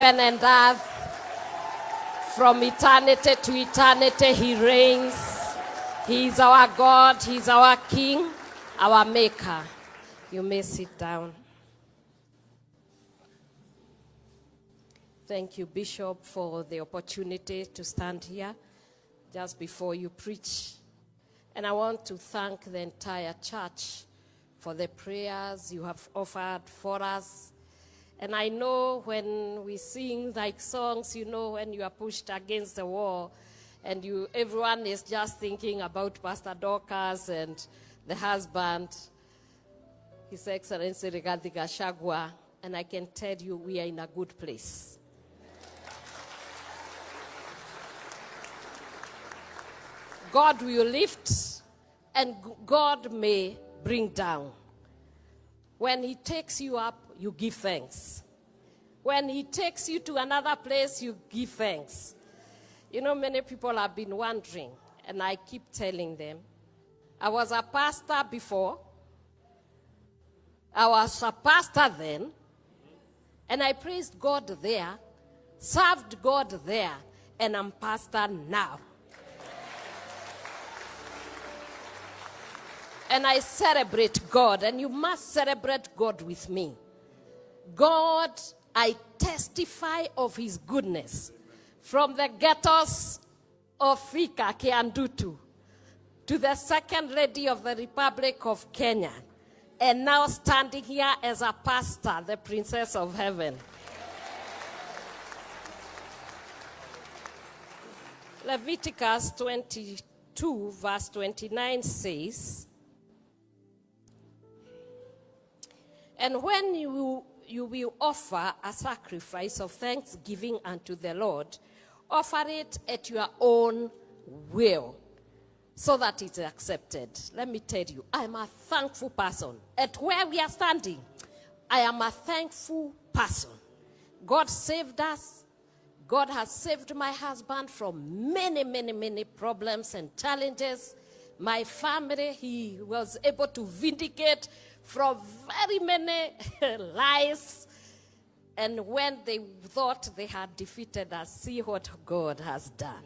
heaven and earth. From eternity to eternity, he reigns. He is our God, he is our King, our Maker. You may sit down. Thank you, Bishop, for the opportunity to stand here just before you preach. And I want to thank the entire church for the prayers you have offered for us. And I know when we sing like songs, you know, when you are pushed against the wall, and everyone is just thinking about Pastor Dorcas and the husband, His Excellency Rigathi GACHAGUA, and I can tell you we are in a good place. God will lift, and God may bring down. When he takes you up, you give thanks. When he takes you to another place, you give thanks. You know, many people have been wondering, and I keep telling them, I was a pastor before, I was a pastor then, and I praised God there, served God there, and I'm pastor now. And I celebrate God, and you must celebrate God with me. God, I testify of his goodness. From the ghettos of Thika, Kiandutu, to the second lady of the Republic of Kenya, and now standing here as a pastor, the Princess of Heaven. Leviticus 22, verse 29 says, and when you will offer a sacrifice of thanksgiving unto the Lord, offer it at your own will, so that it's accepted. Let me tell you, I am a thankful person. At where we are standing, I am a thankful person. God saved us. God has saved my husband from many, many, many problems and challenges. My family, he was able to vindicate from very many lies. And when they thought they had defeated us, see what God has done.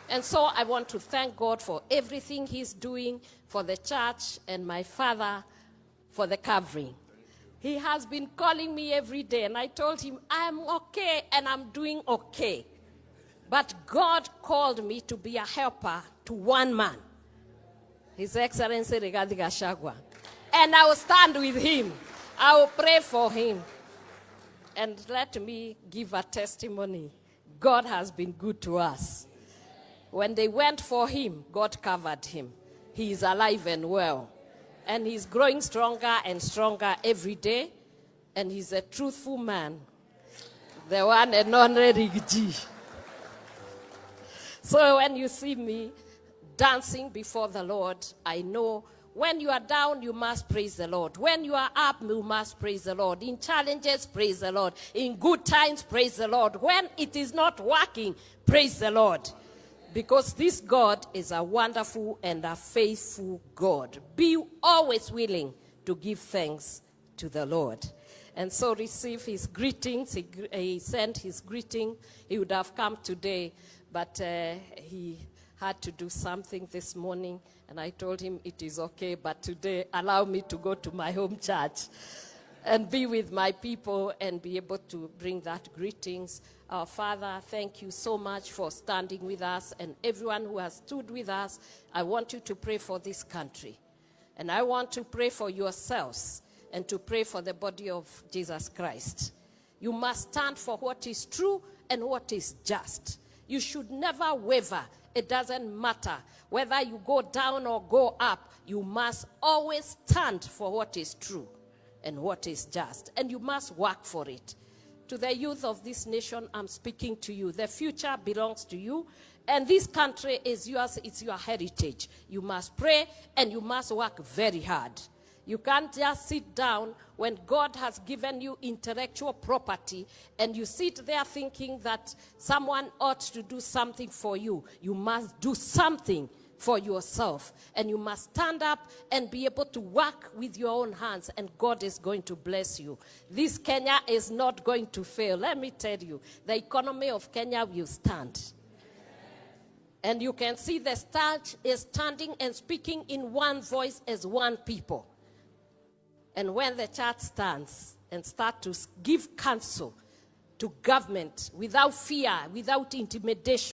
And so I want to thank God for everything he's doing for the church, and my father for the covering. He has been calling me every day, and I told him, I'm okay and I'm doing okay. But God called me to be a helper to one man, His Excellency Rigathi GACHAGUA. And I will stand with him. I will pray for him. And let me give a testimony. God has been good to us. When they went for him, God covered him. He is alive and well. And he's growing stronger and stronger every day. And he's a truthful man. The one and only Rigji. So when you see me dancing before the Lord, I know when you are down, you must praise the Lord. When you are up, you must praise the Lord. In challenges, praise the Lord. In good times, praise the Lord. When it is not working, praise the Lord. Because this God is a wonderful and a faithful God. Be always willing to give thanks to the Lord. And so receive his greetings. He sent his greeting. He would have come today, but he had to do something this morning, and I told him it is okay, but today allow me to go to my home church and be with my people and be able to bring that greetings. Our Father, thank you so much for standing with us, and everyone who has stood with us. I want you to pray for this country, and I want to pray for yourselves and to pray for the body of Jesus Christ. You must stand for what is true and what is just. You should never waver. It doesn't matter whether you go down or go up. You must always stand for what is true and what is just. And you must work for it. To the youth of this nation, I'm speaking to you. The future belongs to you. And this country is yours. It's your heritage. You must pray and you must work very hard. You can't just sit down when God has given you intellectual property and you sit there thinking that someone ought to do something for you. You must do something for yourself. And you must stand up and be able to work with your own hands, and God is going to bless you. This Kenya is not going to fail. Let me tell you, the economy of Kenya will stand. And you can see the church is standing and speaking in one voice as one people. And when the church stands and start to give counsel to government without fear, without intimidation,